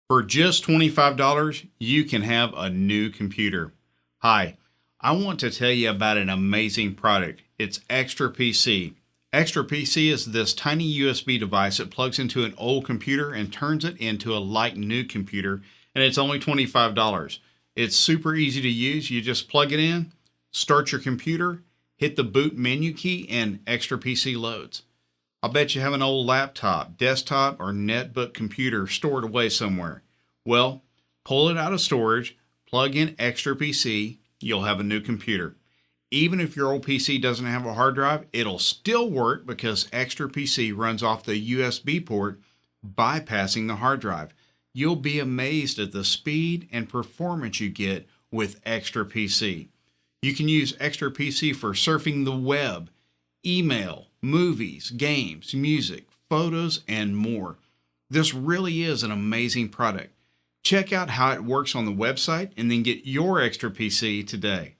For just $25, you can have a new computer. Hi, I want to tell you about an amazing product. It's XTRA-PC. XTRA-PC is this tiny USB device that plugs into an old computer and turns it into a like new computer, and it's only $25. It's super easy to use. You just plug it in, start your computer, hit the boot menu key, and XTRA-PC loads. I'll bet you have an old laptop, desktop, or netbook computer stored away somewhere. Well, pull it out of storage, plug in XTRA-PC, you'll have a new computer. Even if your old PC doesn't have a hard drive, it'll still work because XTRA-PC runs off the USB port, bypassing the hard drive. You'll be amazed at the speed and performance you get with XTRA-PC. You can use XTRA-PC for surfing the web, email, movies, games, music, photos, and more. This really is an amazing product. Check out how it works on the website and then get your XTRA-PC today.